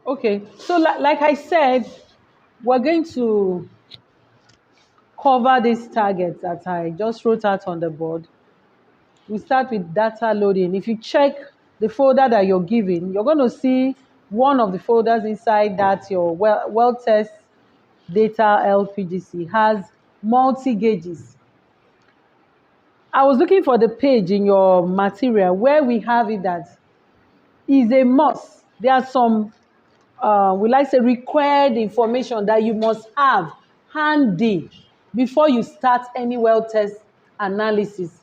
Okay, so like I said, we're going to cover these targets that I just wrote out on the board. We start with data loading. If you check the folder that you're given, you're going to see one of the folders inside that your well test data LPGC has multi gauges. I was looking for the page in your material where we have it that is a must. There are some, we like to say, required information that you must have handy before you start any well test analysis.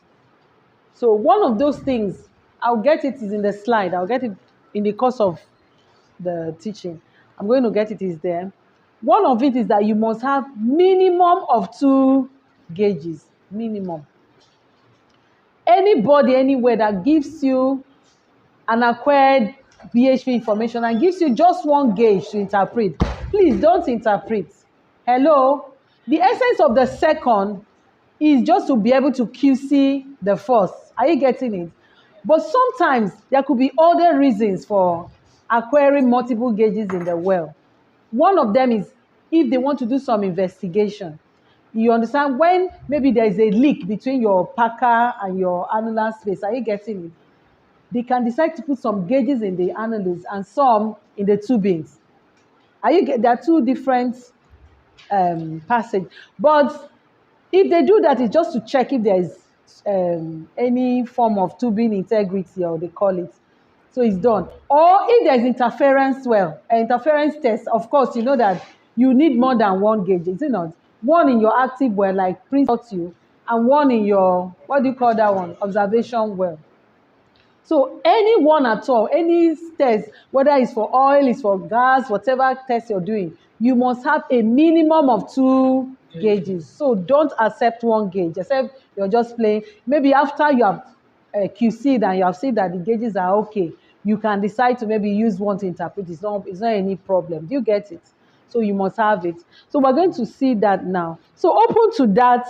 So one of those things, I'll get it is in the slide. I'll get it in the course of the teaching. I'm going to get it is there. One of it is that you must have minimum of 2 gauges, minimum. Anybody, anywhere that gives you an acquired BHP information and gives you just 1 gauge to interpret, please don't interpret. Hello? The essence of the second is just to be able to QC the first. Are you getting it? But sometimes there could be other reasons for acquiring multiple gauges in the well. One of them is if they want to do some investigation. You understand, when maybe there is a leak between your packer and your annular space. Are you getting it? They can decide to put some gauges in the annulus and some in the tubings. There are 2 different passage. But if they do that, it's just to check if there is any form of tubing integrity, or they call it. So it's done. Or if there's interference test, of course, you know that you need more than 1 gauge, is it not? 1 in your active well, like Prince taught you, and 1 in your, what do you call that one? Observation well. So any one at all, any test, whether it's for oil, it's for gas, whatever test you're doing, you must have a minimum of 2 gauges. So don't accept 1 gauge, except you're just playing. Maybe after you have QC'd and you have seen that the gauges are okay, you can decide to maybe use 1 to interpret. It's not any problem. Do you get it? So you must have it. So we're going to see that now. So open to that.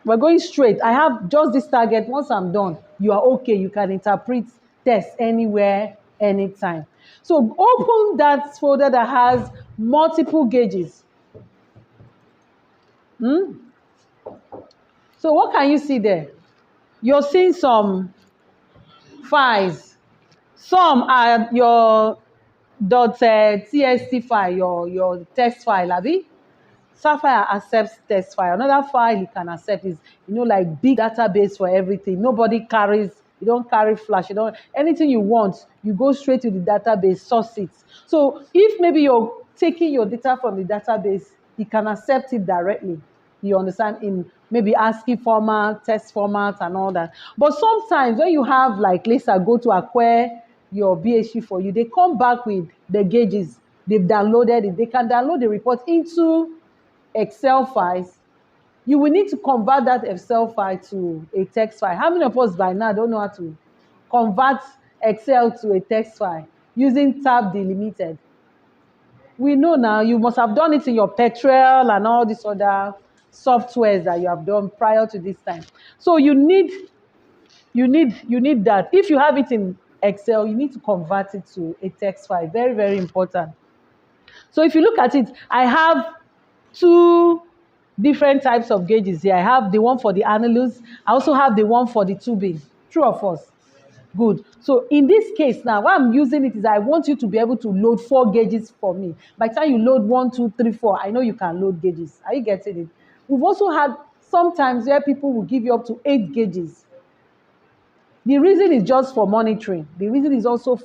We're going straight. I have just this target. Once I'm done, you are okay. You can interpret tests anywhere, anytime. So open that folder that has multiple gauges. So what can you see there? You're seeing some files. Some are your .txt file, your text file, Abi. Sapphire accepts text file. Another file you can accept is, like big database for everything. Nobody carries, you don't carry flash, anything you want, you go straight to the database, source it. So if maybe you're taking your data from the database, you can accept it directly. You understand, in maybe ASCII format, text format, and all that. But sometimes when you have, like, let's say, go to acquire your BHP for you, they come back with the gauges. They've downloaded it. They can download the report into Excel files. You will need to convert that Excel file to a text file. How many of us by now don't know how to convert Excel to a text file using tab delimited? We know now. You must have done it in your Petrel and all these other softwares that you have done prior to this time. So you need that. If you have it in Excel, you need to convert it to a text file. Very, very important. So if you look at it, I have 2 different types of gauges here. I have the one for the annulus. I also have the one for the tubing. True or false? Good. So in this case now, why I'm using it is I want you to be able to load 4 gauges for me. By the time you load 1, 2, 3, 4, I know you can load gauges. Are you getting it? We've also had sometimes where people will give you up to 8 gauges. The reason is just for monitoring. The reason is also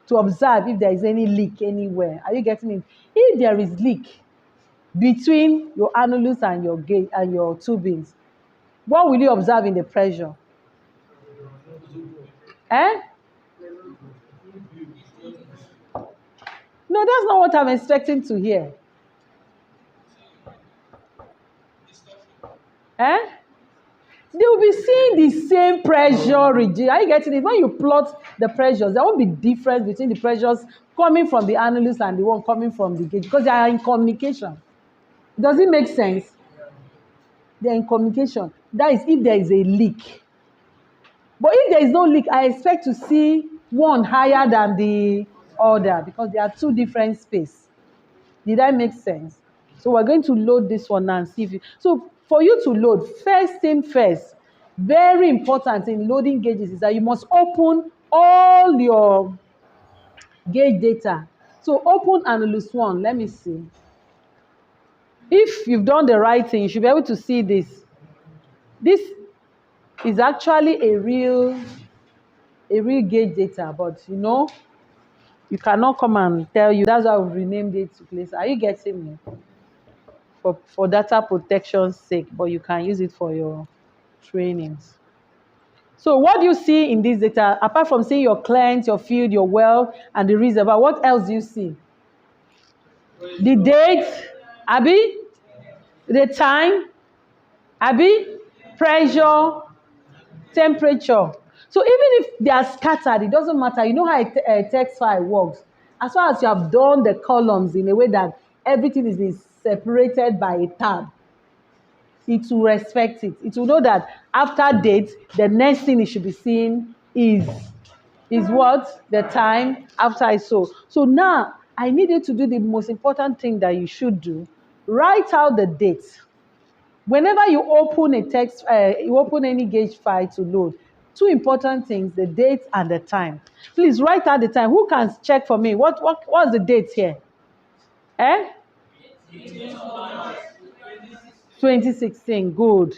to observe if there is any leak anywhere. Are you getting it? If there is leak between your annulus and your gauge and your tubings, what will you observe in the pressure? No, that's not what I'm expecting to hear. They will be seeing the same pressure regime. Are you getting it? When you plot the pressures, there won't be difference between the pressures coming from the annulus and the one coming from the gauge, because they are in communication. Does it make sense? They are in communication. That is if there is a leak. But if there is no leak, I expect to see one higher than the order because they are two different spaces. Did that make sense? So we're going to load this one now and see if you... So for you to load, first thing first, very important in loading gauges is that you must open all your gauge data. So open Analyst 1. Let me see. If you've done the right thing, you should be able to see this. This is actually a real gauge data, but you cannot come and tell you. That's why we renamed it to place. Are you getting me? For data protection's sake, but you can use it for your trainings. So what do you see in this data? Apart from seeing your clients, your field, your well, and the reservoir, what else do you see? The date, Abby? The time, Abby? Pressure, temperature. So even if they are scattered, it doesn't matter. You know how a text file works. As far as you have done the columns in a way that everything is being separated by a tab, it will respect it. It will know that after date, the next thing it should be seeing is what? The time after I saw. So now I needed to do the most important thing that you should do. Write out the date. Whenever you open a text, you open any gauge file to load, two important things, the date and the time. Please write out the time. Who can check for me? What's the date here? 2016, good.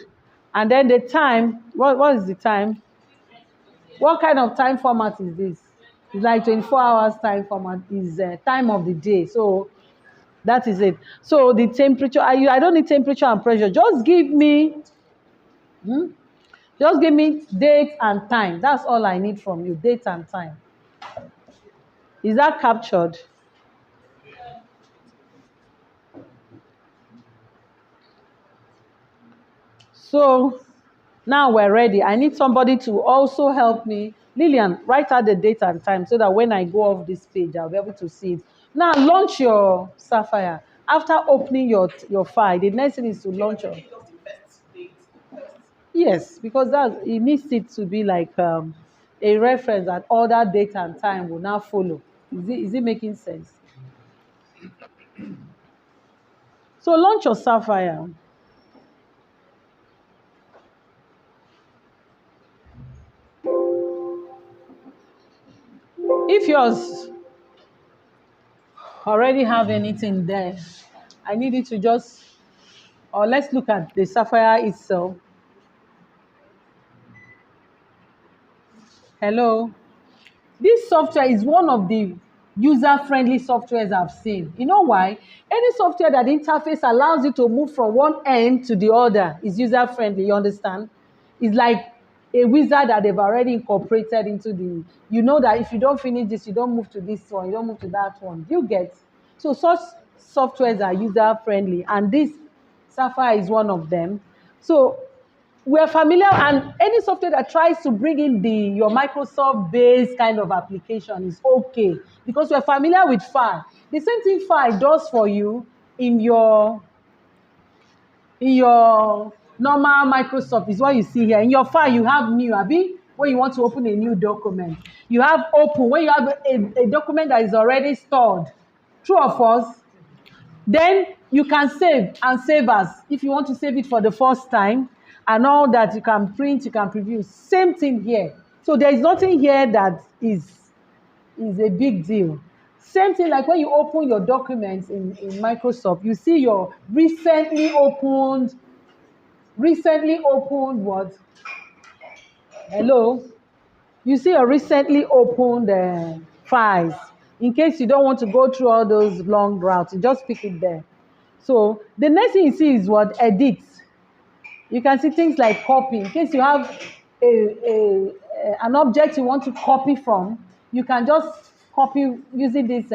And then the time, what is the time? What kind of time format is this? It's like 24 hours time format is time of the day. So that is it. So the temperature, I don't need temperature and pressure. Just give me date and time. That's all I need from you, date and time. Is that captured? So now we're ready. I need somebody to also help me. Lillian, write out the date and time so that when I go off this page, I'll be able to see it. Now launch your Sapphire. After opening your file, the next thing is to launch your... Yes, because it needs it to be like a reference that other date and time will now follow. Is it making sense? So launch your Sapphire. If yours already have anything there, I need you to just, or let's look at the Sapphire itself. Hello. This software is one of the user-friendly softwares I've seen. You know why? Any software that interface allows you to move from one end to the other is user-friendly, you understand? It's like a wizard that they've already incorporated into the... You know that if you don't finish this, you don't move to this one, you don't move to that one. You get? So such softwares are user-friendly, and this Sapphire is one of them. So we're familiar, and any software that tries to bring in your Microsoft-based kind of application is okay, because we're familiar with File. The same thing File does for you in your normal Microsoft is what you see here. In your File, you have New, Abi, when you want to open a new document. You have Open, when you have a document that is already stored. True or false? Then you can save and save as, if you want to save it for the first time, and all that, you can print, you can preview. Same thing here. So there is nothing here that is a big deal. Same thing like when you open your documents in Microsoft, you see your recently opened what? Hello? You see your recently opened files. In case you don't want to go through all those long routes, you just pick it there. So the next thing you see is what? Edit. You can see things like copy. In case you have an object you want to copy from, you can just copy using this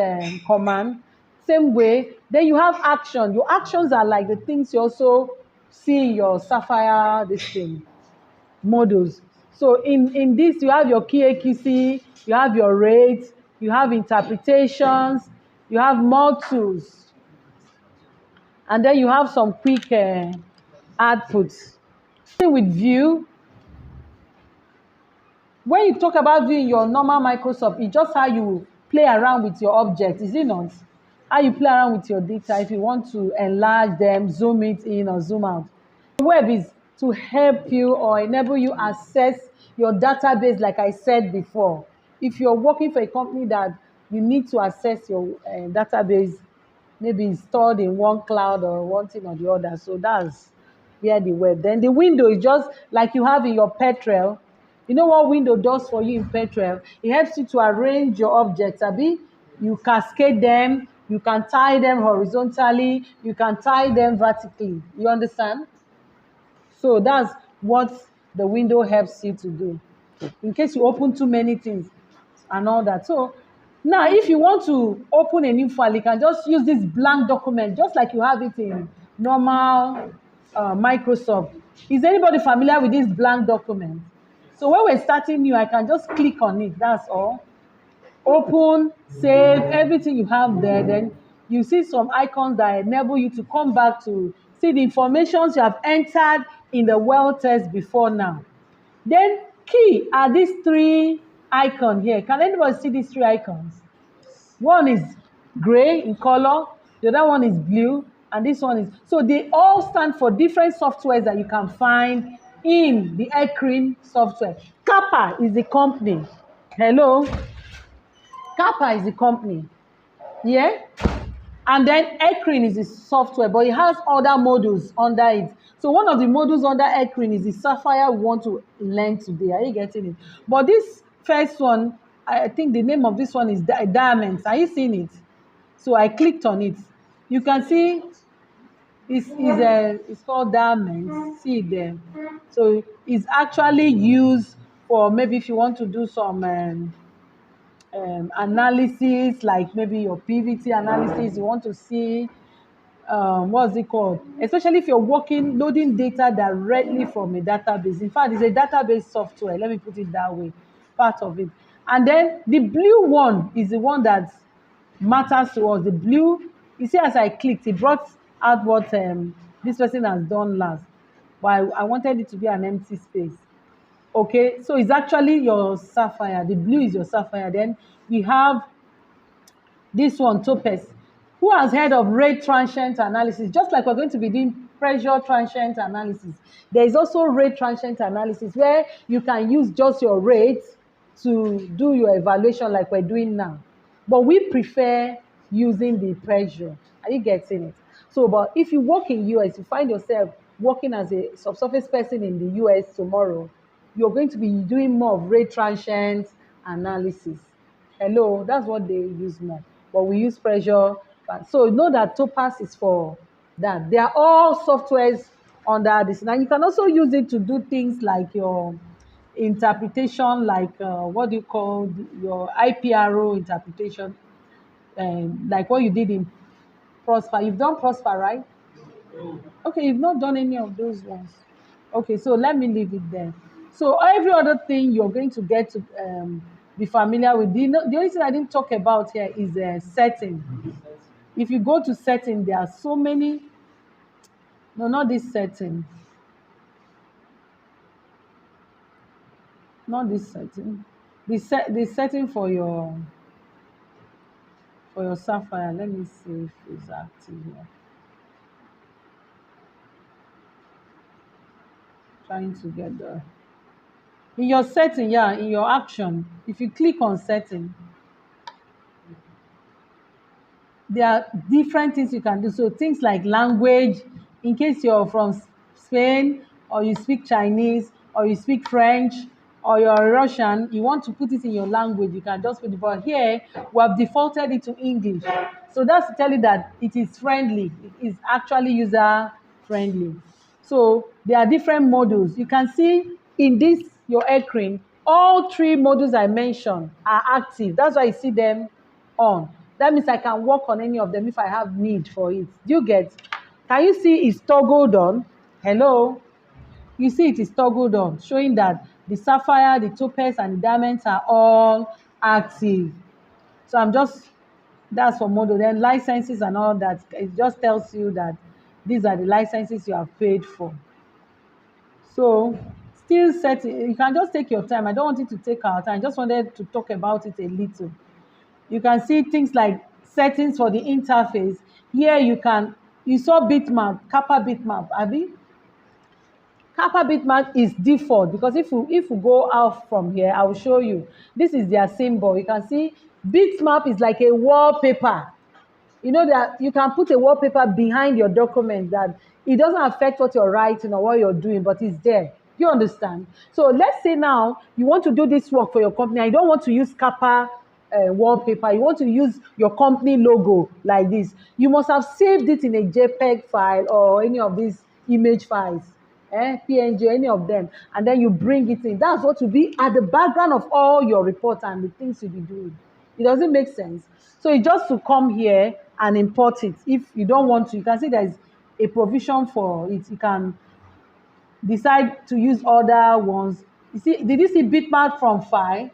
command. Same way. Then you have action. Your actions are like the things you also see in your Sapphire, models. So in this, you have your key AQC, you have your rates, you have interpretations, you have more tools. And then you have some quick outputs. With View, when you talk about View in your normal Microsoft, it's just how you play around with your object, is it not? How you play around with your data if you want to enlarge them, zoom it in or zoom out. The web is to help you or enable you access your database, like I said before. If you're working for a company that you need to access your database, maybe it's stored in one cloud or one thing or the other. So that's where the web. Then the window is just like you have in your Petrel. You know what window does for you in Petrel? It helps you to arrange your objects. Abi, you cascade them. You can tie them horizontally. You can tie them vertically. You understand? So that's what the window helps you to do. In case you open too many things and all that. So now if you want to open a new file, you can just use this blank document, just like you have it in normal Microsoft. Is anybody familiar with this blank document? So when we're starting new, I can just click on it, that's all. Open, save, everything you have there. Then you see some icons that enable you to come back to see the information you have entered in the well test before now. Then key are these three icons here. Can anybody see these three icons? One is gray in color, the other one is blue, and this one is, so they all stand for different softwares that you can find in the Ecrin software. Kappa is the company. Hello? Kappa is the company. Yeah? And then Ecrin is the software, but it has other modules under it. So one of the modules under Ecrin is the Sapphire we want to learn today. Are you getting it? But this first one, I think the name of this one is Diamonds. Are you seeing it? So I clicked on it. You can see it's called Diamonds. See it there. So it's actually used for maybe if you want to do some analysis, like maybe your PVT analysis, you want to see what's it called? Especially if you're working, loading data directly from a database. In fact, it's a database software. Let me put it that way, part of it. And then the blue one is the one that matters to us. The blue, you see, as I clicked, it brought out what this person has done last. But I wanted it to be an empty space. Okay, so it's actually your Sapphire. The blue is your Sapphire. Then we have this one, Topaz. Who has heard of rate transient analysis? Just like we're going to be doing pressure transient analysis, there is also rate transient analysis where you can use just your rate to do your evaluation like we're doing now. But we prefer using the pressure. Are you getting it? So, but if you work in US, you find yourself working as a subsurface person in the US tomorrow, you're going to be doing more of rate transient analysis. Hello, that's what they use more. But we use pressure. So you know that Topaz is for that. They are all softwares under this. Now you can also use it to do things like your interpretation, like what do you call your IPRO interpretation, like what you did in Prosper. You've done Prosper, right? Okay, you've not done any of those ones. Okay, so let me leave it there. So every other thing you're going to get to be familiar with. The only thing I didn't talk about here is setting. If you go to setting, there are so many. No, not this setting. Not this setting. The setting for your Sapphire. Let me see if it's active here. Trying to get the in your setting, yeah, in your action. If you click on setting, there are different things you can do. So things like language, in case you're from Spain or you speak Chinese or you speak French or you're Russian, you want to put it in your language, you can just put it. But here, we have defaulted it to English. So that's to tell you that it is friendly. It is actually user friendly. So there are different modules. You can see in this, your Ecrin, all three modules I mentioned are active. That's why you see them on. That means I can work on any of them if I have need for it. Do you get? Can you see it's toggled on? Hello? You see it is toggled on, showing that the Sapphire, the Topaz, and the Diamonds are all active. So that's for model. Then licenses and all that, it just tells you that these are the licenses you have paid for. So still setting, you can just take your time. I don't want it to take our time. I just wanted to talk about it a little. You can see things like settings for the interface. Here you saw bitmap, Kappa bitmap, Abby. Kappa bitmap is default because if we go out from here, I will show you. This is their symbol. You can see bitmap is like a wallpaper. You know that you can put a wallpaper behind your document that it doesn't affect what you're writing or what you're doing, but it's there. You understand? So let's say now you want to do this work for your company and you don't want to use Kappa wallpaper. You want to use your company logo like this. You must have saved it in a JPEG file or any of these image files, PNG, any of them, and then you bring it in. That's what will be at the background of all your reports and the things you'll be doing. It doesn't make sense. So it's just to come here and import it. If you don't want to, you can see there's a provision for it. You can decide to use other ones. You see, did you see bitmap from file?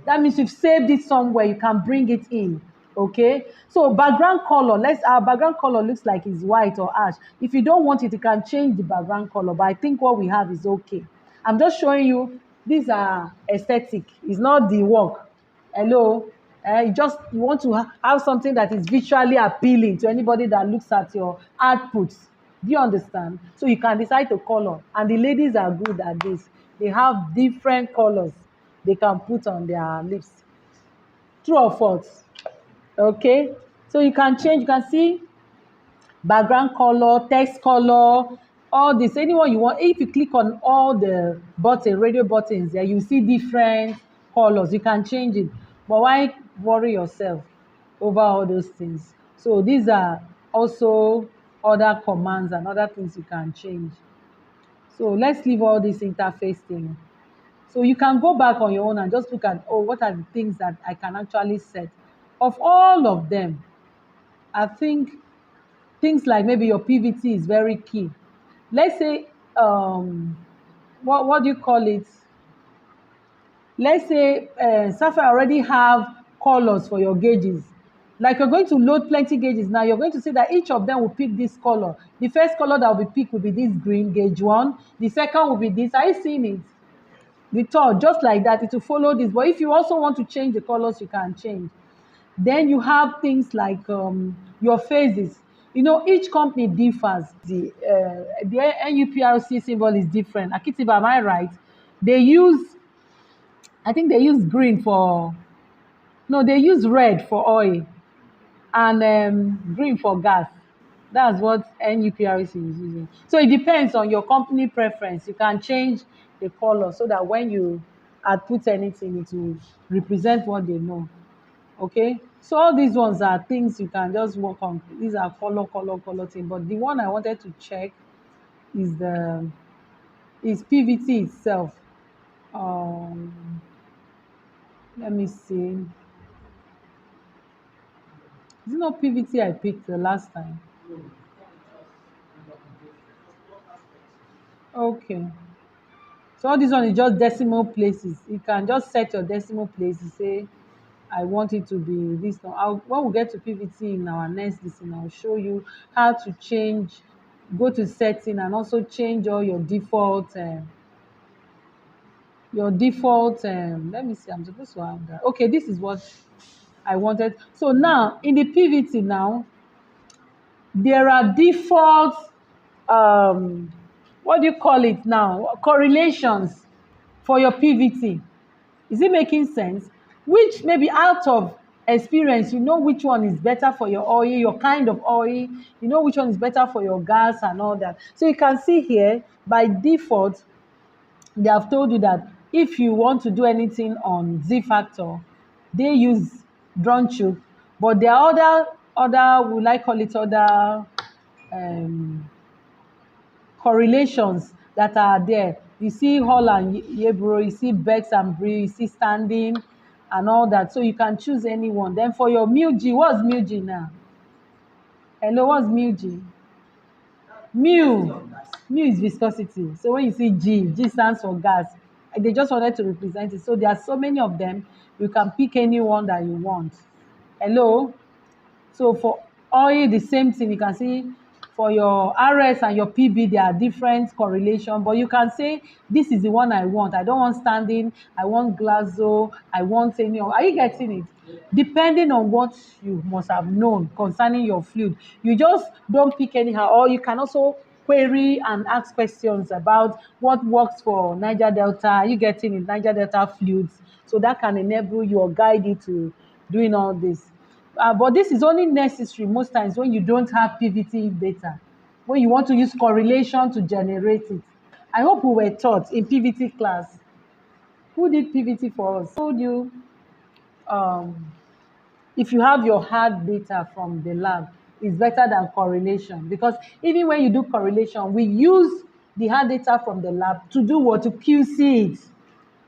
That means you've saved it somewhere. You can bring it in. Okay. So background color. Our background color looks like it's white or ash. If you don't want it, you can change the background color. But I think what we have is okay. I'm just showing you. These are aesthetic. It's not the work. Hello. You want to have something that is visually appealing to anybody that looks at your outputs. Do you understand? So you can decide to color. And the ladies are good at this. They have different colors they can put on their lips. True or false? Okay. So you can change. You can see background color, text color, all this. Anyone you want. If you click on all the radio buttons there, you see different colors. You can change it. But why worry yourself over all those things? So these are also other commands and other things you can change. So let's leave all this interface thing. So you can go back on your own and just look at, what are the things that I can actually set. Of all of them, I think things like maybe your PVT is very key. Let's say, what do you call it? Let's say Sapphire already have colors for your gauges. Like you're going to load plenty gauges now, you're going to see that each of them will pick this color. The first color that will be picked will be this green, gauge 1. The second will be this. Are you seeing it? The third, just like that, it will follow this. But if you also want to change the colors, you can change. Then you have things like your phases. You know, each company differs. The NUPRC symbol is different. Akitiba, am I right? I think they use green for, no, they use red for oil and green for gas. That's what NUPRC is using. So it depends on your company preference. You can change the color so that when you output anything, it will represent what they know. Okay, so all these ones are things you can just work on. These are color thing. But the one I wanted to check is PVT itself. Let me see. Is it not PVT I picked the last time? Okay. So all this one is just decimal places. You can just set your decimal places. Say, I want it to be this. When we get to PVT in our next lesson, I'll show you how to change, go to setting and also change all your default. Let me see, I'm supposed to have that. Okay, this is what I wanted. So now in the PVT now, there are default, what do you call it now? Correlations for your PVT. Is it making sense? Which maybe out of experience, you know which one is better for your oil, your kind of oil, you know which one is better for your gas and all that. So you can see here, by default, they have told you that if you want to do anything on Z factor, they use DroneChook, but there are other, will I call it other correlations that are there. You see Hall and Yebro, you see Bex and Bree, you see Standing and all that. So you can choose any one. Then for your MUG, what's MUG now? Hello, what's MUG? Mu is viscosity. So when you see G stands for gas. They just wanted to represent it. So there are so many of them. You can pick any one that you want. Hello? So for oil, the same thing. You can see for your RS and your PB, there are different correlation, but you can say, this is the one I want. I don't want standing, I want Glazo, I want any. Are you getting it? Depending on what you must have known concerning your fluid. You just don't pick anyhow, or you can also query and ask questions about what works for Niger Delta. Are you getting it? Niger Delta fluids. So that can enable you or guide you to doing all this. But this is only necessary most times when you don't have PVT data, when you want to use correlation to generate it. I hope we were taught in PVT class. Who did PVT for us? I told you, um, if you have your hard data from the lab, it's better than correlation, because even when you do correlation, we use the hard data from the lab to do what? To QC it.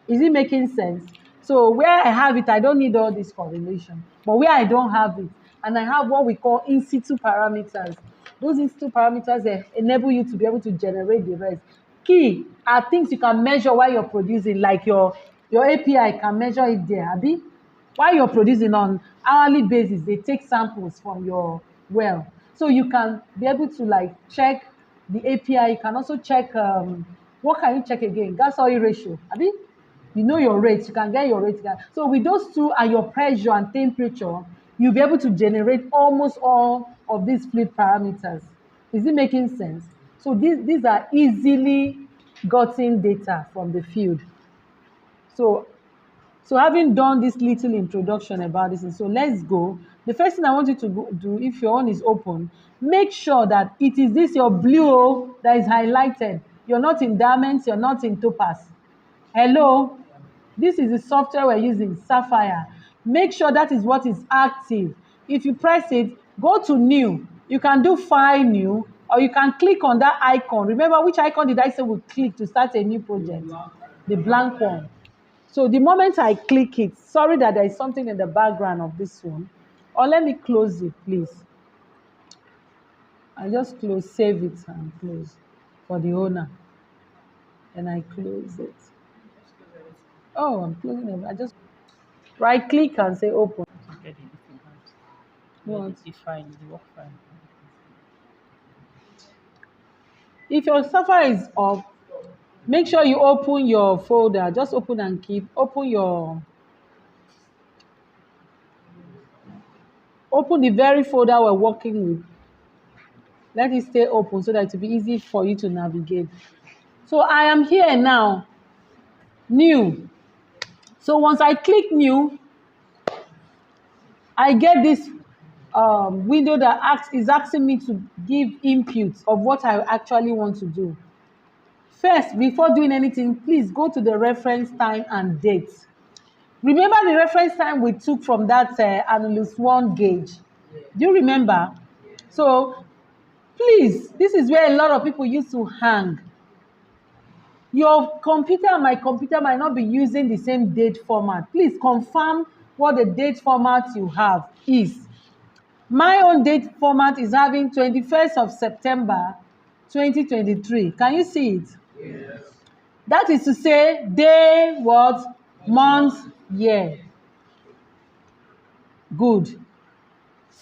Is it making sense? So where I have it, I don't need all this correlation. But where I don't have it, and I have what we call in situ parameters. Those in situ parameters enable you to be able to generate the rest. Key are things you can measure while you're producing, like your API can measure it there, Abi. While you're producing on hourly basis, they take samples from your well. So you can be able to like check the API. You can also check, what can you check again? Gas oil ratio, Abi? You know your rate, you can get your rate. So with those two and your pressure and temperature, you'll be able to generate almost all of these fluid parameters. Is it making sense? So these are easily gotten data from the field. So having done this little introduction about this, so let's go. The first thing I want you to do, if your own is open, make sure that it is this your blue that is highlighted. You're not in diamonds, you're not in topaz. Hello? This is the software we're using, Sapphire. Make sure that is what is active. If you press it, go to new. You can do file new, or you can click on that icon. Remember, which icon did I say we click to start a new project? The blank one. So the moment I click it, sorry that there is something in the background of this one. Or let me close it, please. I just save it and close for the owner. And I close it. Oh, I'm closing it. I just right click and say open. Get the different ones. What? The file, the work file. If your Sapphire is up, make sure you open your folder. Just open and keep. Open the very folder we're working with. Let it stay open so that it will be easy for you to navigate. So I am here now, new. So once I click new, I get this window that is asking me to give inputs of what I actually want to do. First, before doing anything, please go to the reference time and date. Remember the reference time we took from that Annulus 1 gauge? Do you remember? So please, this is where a lot of people used to hang. Your computer and my computer might not be using the same date format. Please confirm what the date format you have is. My own date format is having 21st of September 2023. Can you see it? Yes. That is to say day, what? Month, year. Good.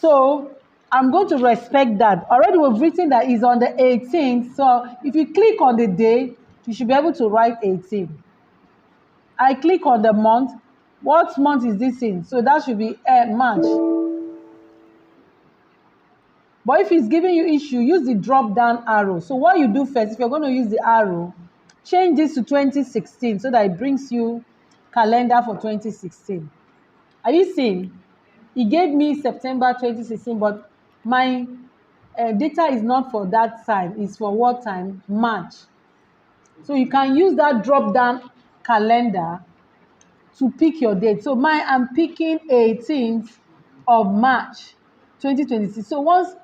So I'm going to respect that. Already we've written that it's on the 18th. So if you click on the day, you should be able to write 18. I click on the month. What month is this in? So that should be March. But if it's giving you issue, use the drop down arrow. So what you do first, if you're going to use the arrow, change this to 2016 so that it brings you calendar for 2016. Are you seeing? It gave me September 2016, but my data is not for that time. It's for what time? March. So you can use that drop down calendar to pick your date. So I'm picking 18th of March 2026. So once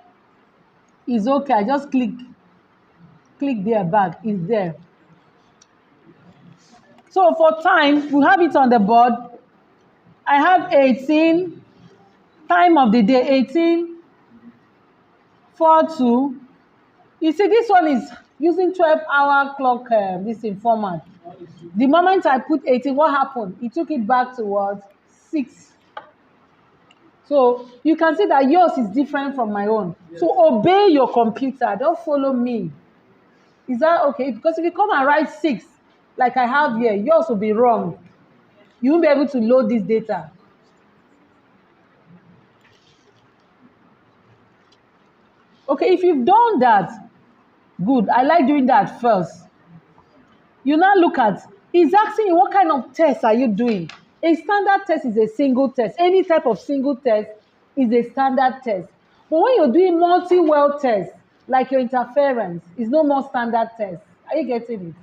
it's okay, I just click there back. It's there. So for time, we have it on the board. I have 18, time of the day 18:42. You see, this one is using 12-hour clock, this in format. The moment I put 18, what happened? It took it back to what? 6. So you can see that yours is different from my own. Yes. So obey your computer. Don't follow me. Is that okay? Because if you come and write 6, like I have here, yours will be wrong. You won't be able to load this data. Okay, if you've done that, good. I like doing that first. You now look at, he's asking you what kind of test are you doing? A standard test is a single test. Any type of single test is a standard test. But when you're doing multi-well tests, like your interference, is no more standard test. Are you getting it?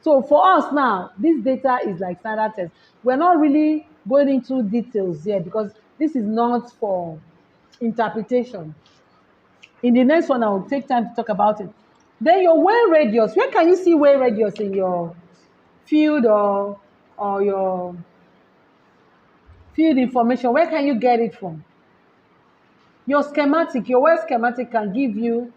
So for us now, this data is like standard test. We're not really going into details here because this is not for interpretation. In the next one, I will take time to talk about it. Then your well radius. Where can you see well radius in your field or your field information? Where can you get it from? Your schematic, your well schematic can give you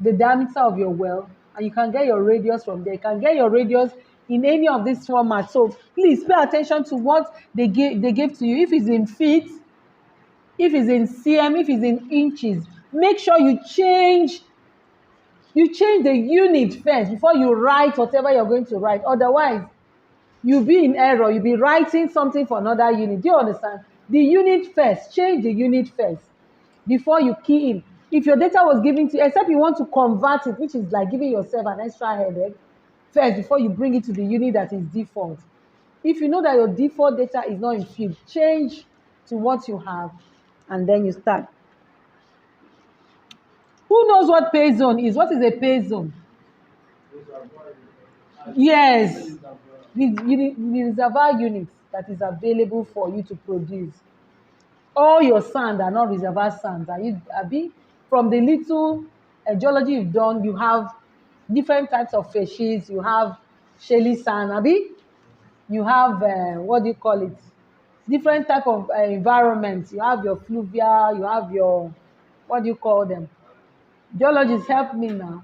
the diameter of your well, and you can get your radius from there. You can get your radius in any of these formats. So please pay attention to what they gave to you. If it's in feet, if it's in cm, if it's in inches, make sure you change the unit first before you write whatever you're going to write. Otherwise, you'll be in error. You'll be writing something for another unit. Do you understand? The unit first. Change the unit first before you key in. If your data was given to you, except you want to convert it, which is like giving yourself an extra headache, first before you bring it to the unit that is default. If you know that your default data is not in field, change to what you have, and then you start. Who knows what pay zone is? What is a pay zone? Yes, the reservoir units that is available for you to produce. All your sand are not reservoir sands. From the little geology you've done, you have different types of fishes. You have shelly sand, you have what do you call it? Different type of environments. You have your fluvial, you have your, what do you call them? Geologists help me now,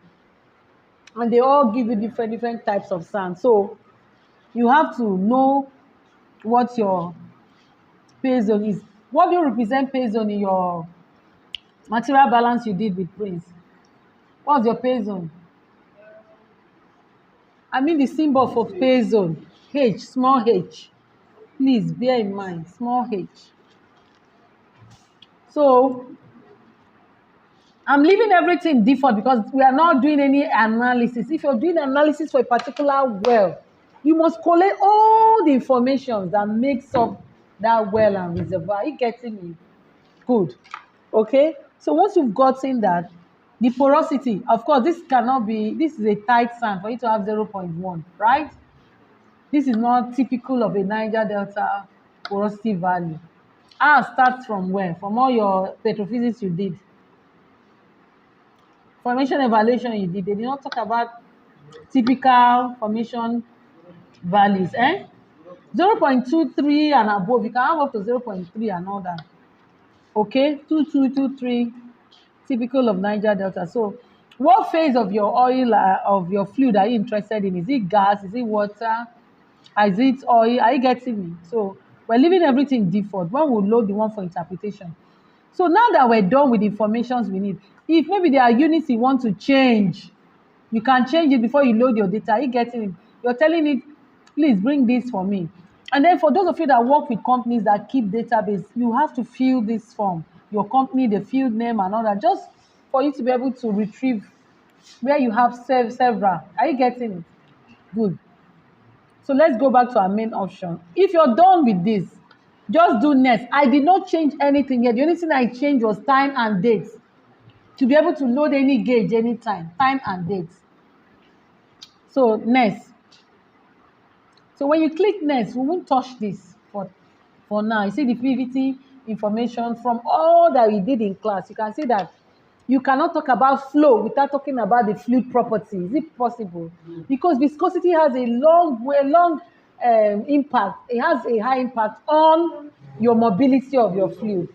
and they all give you different types of sand. So you have to know what your pay zone is. What do you represent pay zone in your material balance you did with Prince? What's your pay zone? I mean the symbol for pay zone. H, small h. Please bear in mind, small h. So I'm leaving everything default because we are not doing any analysis. If you're doing analysis for a particular well, you must collect all the information that makes up that well and reservoir. Are you getting me? Good. Okay. So once you've gotten that, the porosity, of course, this is a tight sand for you to have 0.1, right? This is not typical of a Niger Delta porosity value. Ours starts from where? From all your petrophysics you did. Formation evaluation you did. They did not talk about typical formation values. 0.23 and above. You can have up to 0.3 and all that. Okay, 2223, typical of Niger Delta. So what phase of your oil, of your fluid are you interested in? Is it gas? Is it water? Is it oil? Are you getting me? So we're leaving everything default. When we load the one for interpretation. So now that we're done with the informations we need, if maybe there are units you want to change, you can change it before you load your data. Are you getting it? You're telling it, please bring this for me. And then for those of you that work with companies that keep database, you have to fill this form, your company, the field name and all that, just for you to be able to retrieve where you have several. Are you getting it? Good. So let's go back to our main option. If you're done with this, just do next. I did not change anything yet. The only thing I changed was time and date. To be able to load any gauge anytime, time and date. So next. So when you click next, we won't touch this for now. You see the PVT information from all that we did in class. You can see that you cannot talk about flow without talking about the fluid property. Is it possible? Because viscosity has a long impact. It has a high impact on your mobility of your fluid.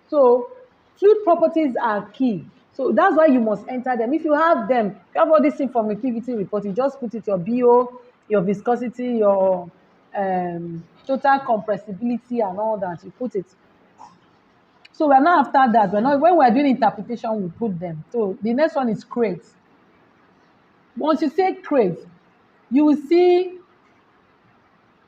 So fluid properties are key. So that's why you must enter them. If you have them, you have all this thing from a PVT report, you just put it, your BO, your viscosity, your total compressibility and all that, you put it. So we're not after that. We're not, when we're doing interpretation, we put them. So the next one is create. Once you say create, you will see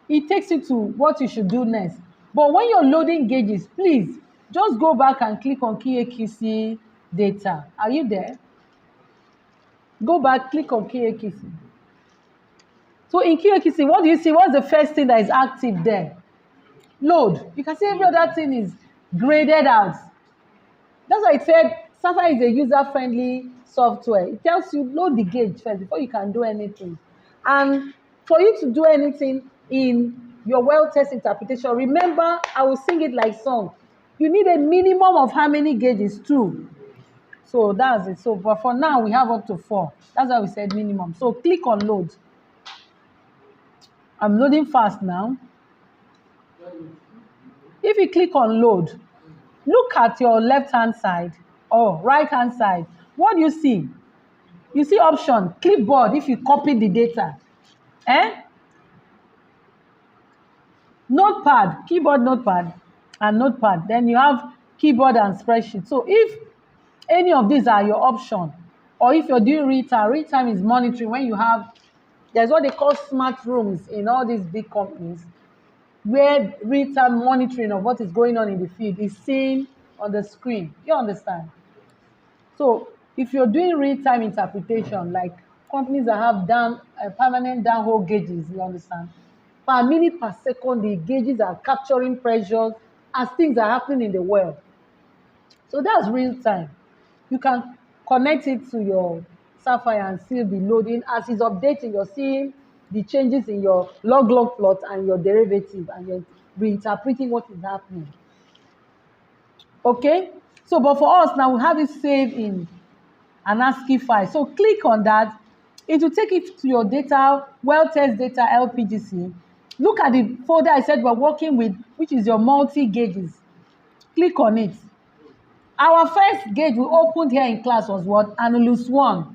it takes you to what you should do next. But when you're loading gauges, please just go back and click on KAQC data. Are you there? Go back, click on KAQC. So in KAQC, what do you see? What's the first thing that is active there? Load. You can see every other thing is graded out. That's why it said Sapphire is a user-friendly software. It tells you load the gauge first before you can do anything. And for you to do anything in your well test interpretation, remember, I will sing it like song. You need a minimum of how many gauges? 2. So that's it. So, but for now, we have up to 4. That's why we said minimum. So click on load. I'm loading fast now. If you click on load, look at your left-hand side or right-hand side. What do you see? You see option, clipboard if you copy the data. Notepad, keyboard notepad and notepad. Then you have keyboard and spreadsheet. So if any of these are your option, or if you're doing real time is monitoring when you have, there's what they call smart rooms in all these big companies, where real-time monitoring of what is going on in the field is seen on the screen. You understand? So if you're doing real-time interpretation, like companies that have permanent downhole gauges, you understand? Per minute, per second, the gauges are capturing pressures as things are happening in the well. So that's real-time. You can connect it to your Sapphire and still be loading. As it's updating, you're seeing the changes in your log plot and your derivative, and you're reinterpreting what is happening. Okay? So, but for us now, we have it saved in an ASCII file. So click on that. It will take it to your data, well test data LPGC. Look at the folder I said we're working with, which is your multi-gauges. Click on it. Our first gauge we opened here in class was what? Annulus 1.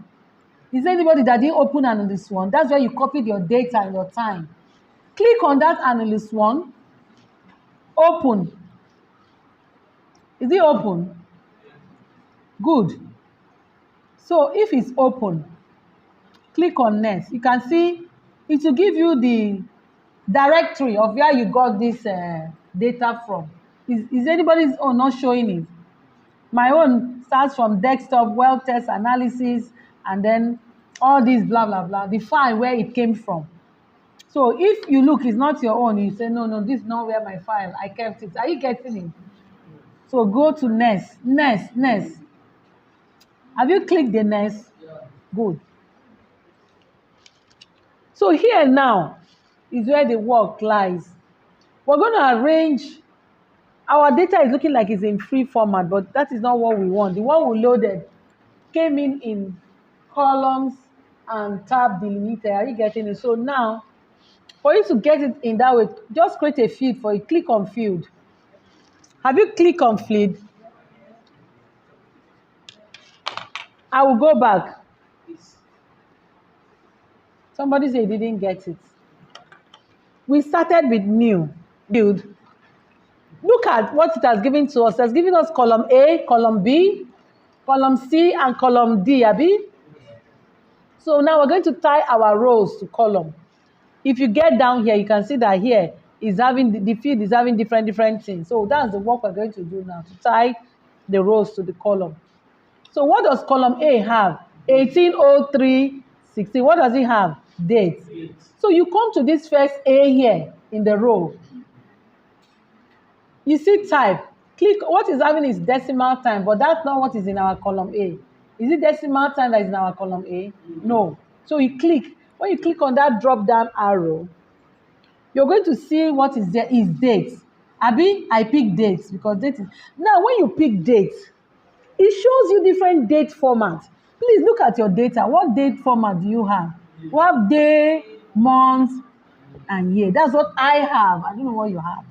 Is there anybody that didn't open Annulus 1? That's where you copied your data and your time. Click on that Annulus 1. Open. Is it open? Good. So if it's open, click on next. You can see it will give you the directory of where you got this data from. Is anybody's own not showing it? My own starts from desktop, well test analysis, and then all this blah, blah, blah, the file where it came from. So if you look, it's not your own, you say, no, this is not where my file, I kept it. Are you getting it? So go to next. Have you clicked the next? Yeah. Good. So here now is where the work lies. We're going to arrange. Our data is looking like it's in free format, but that is not what we want. The one we loaded came in columns and tab delimiter. Are you getting it? So now, for you to get it in that way, just create a field for it. Click on field. Have you clicked on field? I will go back. Somebody said he didn't get it. We started with new field. Look at what it has given to us. It has given us column A, column B, column C, and column D, Abi? So now we're going to tie our rows to column. If you get down here, you can see that here is having, the field is having different things. So that's the work we're going to do now, to tie the rows to the column. So what does column A have? 180316. What does it have? Date. So you come to this first A here in the row. You see type. Click, what is having is decimal time, but that's not what is in our column A. Is it decimal time that is in our column A? No. So you click. When you click on that drop down arrow, you're going to see what is there is date. Abi, I pick dates because date is. Now, when you pick date, it shows you different date formats. Please look at your data. What date format do you have? You have day, month, and year. That's what I have. I don't know what you have.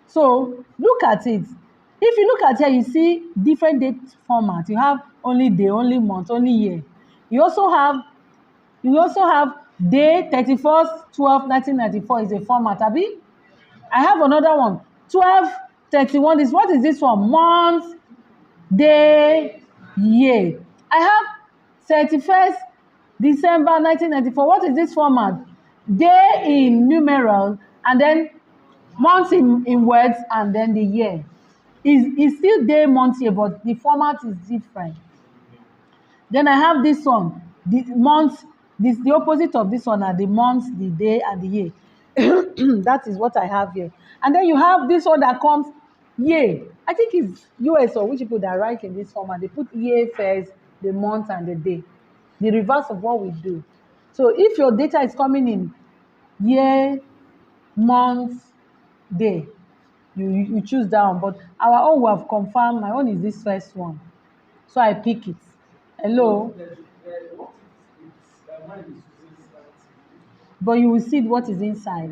So look at it. If you look at here, you see different date formats. You have only day, only month, only year. You also have day 31st 12 1994 is a format. Abi, I have another one. 12 31 is, what is this one? Month, day, year. I have 31st December 1994. What is this format? Day in numeral, and then month in words, and then the year. Is still day, month, year, but the format is different. Then I have this one, the month, the opposite of this one are the months, the day, and the year. That is what I have here. And then you have this one that comes year. I think it's US or which people that write in this format. They put year first, the month, and the day. The reverse of what we do. So if your data is coming in year, month, day, you choose that one. But our own we have confirmed. My own is this first one. So I pick it. Hello? But you will see what is inside.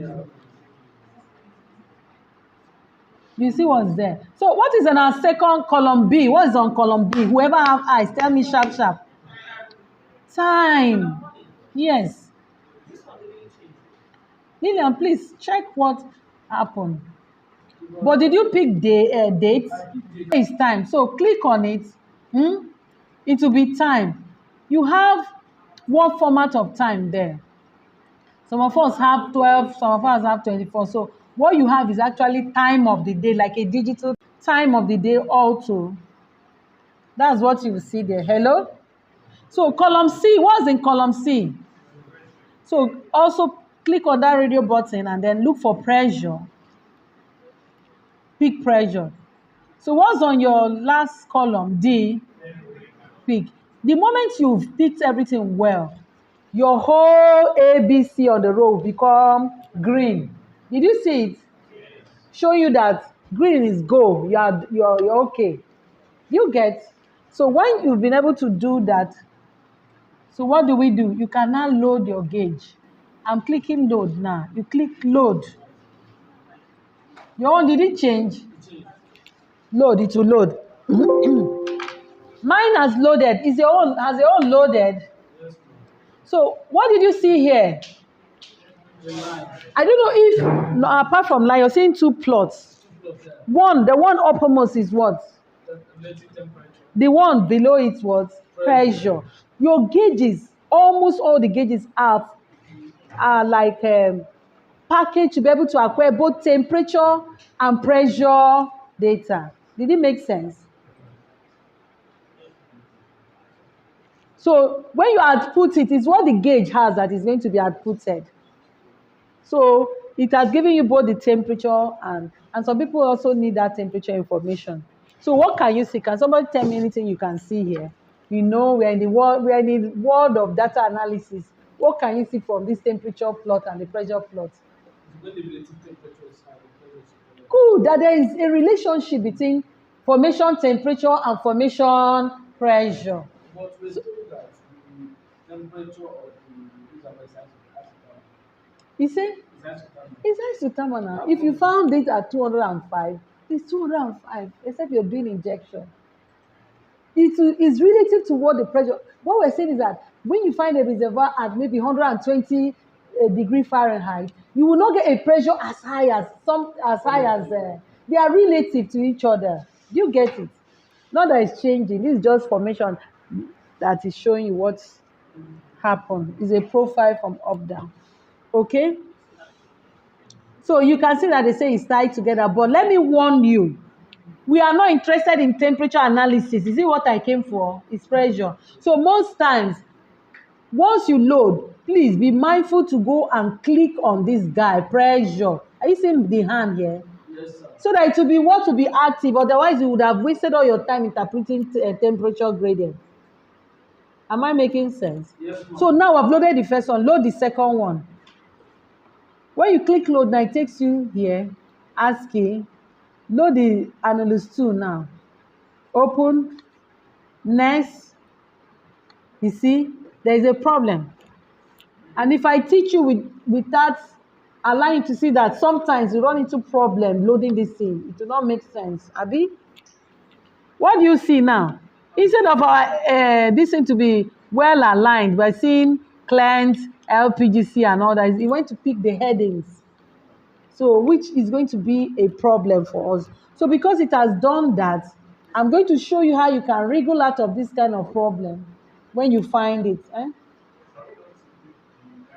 You see what's there. So what is in our second column B? What is on column B? Whoever have eyes, tell me sharp, sharp. Time. Yes. Lillian, please check what happened. But did you pick the date? It's time. So click on it. It will be time. You have what format of time there? Some of us have 12, some of us have 24. So what you have is actually time of the day, like a digital time of the day also. That's what you will see there. Hello? So column C, what's in column C? So also click on that radio button and then look for pressure. Pick pressure. So what's on your last column, D? Pick. The moment you've picked everything well, your whole ABC on the row will become green. Did you see it? Show you that green is go. You're okay. You get. So when you've been able to do that, so what do? You can now load your gauge. I'm clicking load now. You click load. Your own, did it change? Load, it will load. Mine has loaded. Has your own loaded? So what did you see here? I don't know if, no, apart from line, you're seeing two plots. The one uppermost is what? The one below it was pressure. Your gauges, almost all the gauges are like packaged to be able to acquire both temperature and pressure data. Did it make sense? So when you output it, it's what the gauge has that is going to be outputted. So it has given you both the temperature and some people also need that temperature information. So what can you see? Can somebody tell me anything you can see here? You know, we're in the world of data analysis. What can you see from this temperature plot and the pressure plot? Cool, that there is a relationship between formation temperature and formation pressure. But we're told that the temperature of the user is You see? It's isothermal. If you found it at 205, it's 205, except you're doing injection. It's relative to what the pressure. What we're saying is that when you find a reservoir at maybe 120 degree Fahrenheit, you will not get a pressure as high as they are relative to each other. Do you get it? Not that it's changing. This is just formation that is showing you what's happened. It's a profile from up down. Okay? So you can see that they say it's tied together. But let me warn you, we are not interested in temperature analysis. You see what I came for? It's pressure. So most times, once you load, please be mindful to go and click on this guy, pressure. Are you seeing the hand here? Yes, sir. So that it will be what to be active. Otherwise, you would have wasted all your time interpreting temperature gradient. Am I making sense? Yes, ma'am. So now I've loaded the first one. Load the second one. When you click load, now it takes you here. ASCII. Load the Analyst 2 now. Open. Next. You see, there is a problem. And if I teach you with that, allow you to see that sometimes you run into problem loading this thing. It will not make sense. Abi? What do you see now? Instead of this thing to be well aligned, by seeing client, LPGC and all that, you want to pick the headings. So which is going to be a problem for us. So So because it has done that, I'm going to show you how you can wriggle out of this kind of problem when you find it.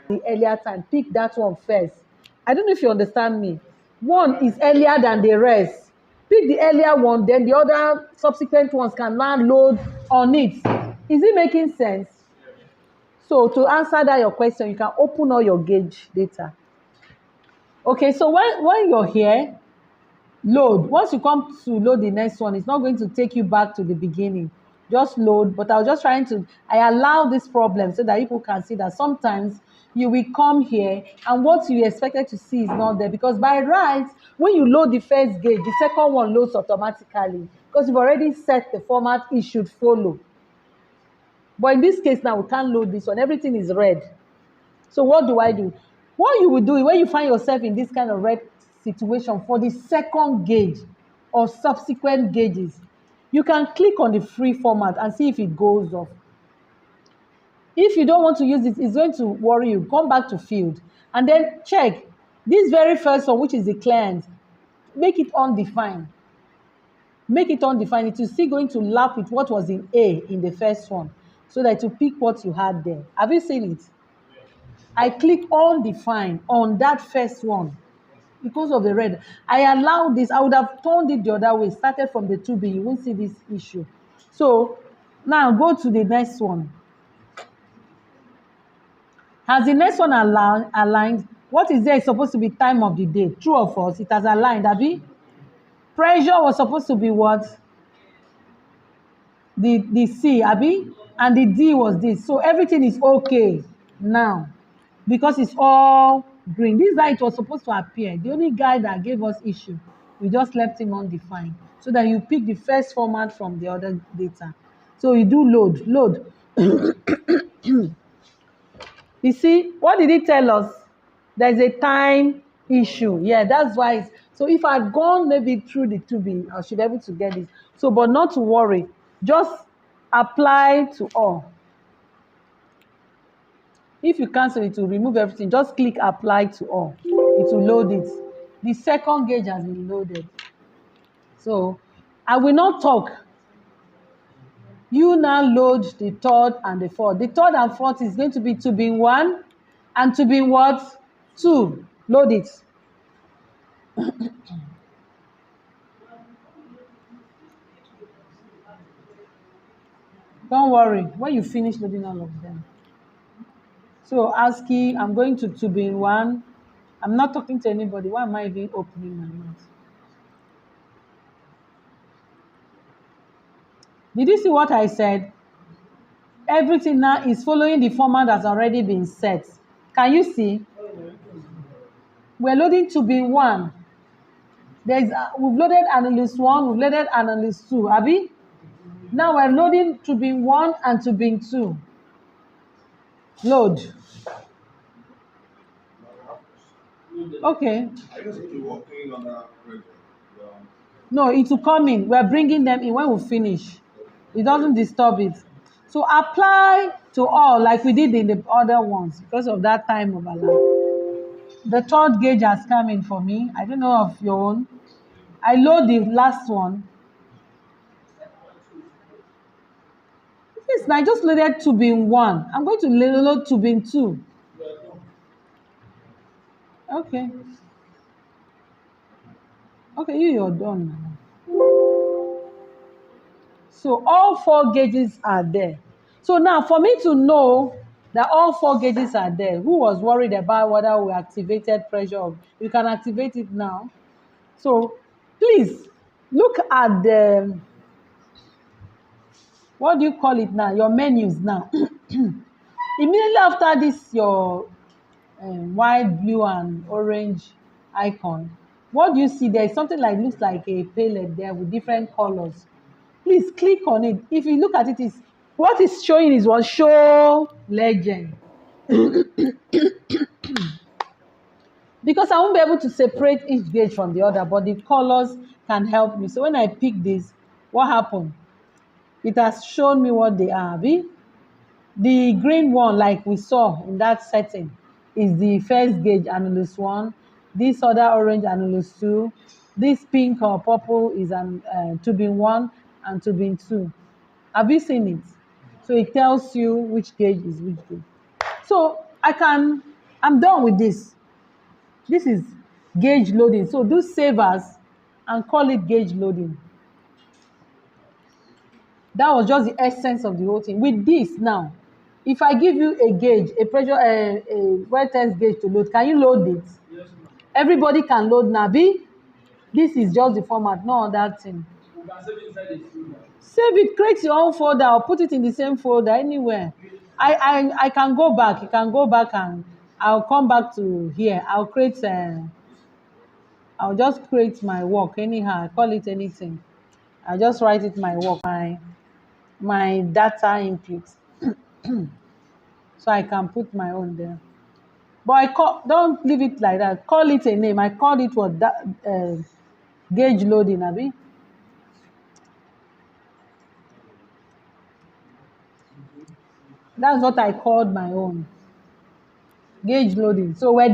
The earlier time, pick that one first. I don't know if you understand me. One is earlier than the rest. Pick the earlier one, then the other subsequent ones can now load on it. Is it making sense? So to answer that your question, you can open all your gauge data. Okay, so when you're here, load. Once you come to load the next one, it's not going to take you back to the beginning. Just load. But I was just trying to, I allow this problem so that people can see that sometimes you will come here and what you expected to see is not there. Because by right, when you load the first gauge, the second one loads automatically. Because you've already set the format it should follow. But in this case now, we can't load this one. Everything is red. So what do I do? What you will do when you find yourself in this kind of red situation for the second gauge or subsequent gauges, you can click on the free format and see if it goes off. If you don't want to use it, it's going to worry you. Come back to field and then check this very first one, which is the client. Make it undefined. Make it undefined. It is still going to lap with what was in A in the first one so that you pick what you had there. Have you seen it? I click undefined on that first one because of the red. I allowed this. I would have turned it the other way, started from the 2B. You won't see this issue. So now go to the next one. Has the next one aligned? What is there is supposed to be time of the day. True or false? It has aligned, Abby. Pressure was supposed to be what? The C, Abby. And the D was this. So everything is okay now. Because it's all green. This is how it was supposed to appear. The only guy that gave us issue, we just left him undefined. So that you pick the first format from the other data. So you do load. You see, what did it tell us? There's a time issue. Yeah, that's why. So if I'd gone maybe through the 2B, I should be able to get this. So, but not to worry. Just apply to all. If you cancel it, will remove everything. Just click apply to all. It will load it. The second gauge has been loaded. So I will not talk. You now load the third and the fourth. The third and fourth is going to be 2B1 and 2B what? 2. Load it. Don't worry. When you finish loading all of them. So ASCII, I'm going to 2B1. I'm not talking to anybody. Why am I even opening my mouth? Did you see what I said? Everything now is following the format that's already been set. Can you see? We're loading 2B1. We've loaded analyst 1, we've loaded analyst 2. Abi? Now we're loading 2B1 and 2B2. Load. Okay. No, it will come in. We're bringing them in when we finish. It doesn't disturb it. So apply to all like we did in the other ones because of that time overlap. The third gauge has come in for me. I don't know of your own. I load the last one. Yes, I just loaded 2B1. I'm going to load 2B2. Okay. Okay, you're done now. So all 4 gauges are there. So now for me to know that all 4 gauges are there, who was worried about whether we activated pressure? You can activate it now. So please look at the, what do you call it now? Your menus now. Immediately after this, your white, blue, and orange icon. What do you see? There is something like looks like a palette there with different colors. Please click on it. If you look at it, is what is showing is what show legend. Because I won't be able to separate each gauge from the other, but the colors can help me. So when I pick this, what happened? It has shown me what they are. The green one, like we saw in that setting, is the first gauge, analyst 1. This other orange, analyst 2. This pink or purple is an tubing 1 and tubing 2. Have you seen it? So it tells you which gauge is which gauge. So I'm done with this. This is gauge loading. So do save as and call it gauge loading. That was just the essence of the whole thing. With this now, if I give you a gauge, a pressure, a wear test gauge to load, can you load it? Yes, ma'am. Everybody can load Nabi. This is just the format, no other thing. We can save it inside the folder. Save it, create your own folder or put it in the same folder anywhere. I can go back. You can go back and I'll come back to here. I'll just create my work anyhow. I call it anything. I'll just write it my work, my data input. So I can put my own there. But don't leave it like that. Call it a name. I called it what that gauge loading, Abi. That's what I called my own. Gauge loading. So we're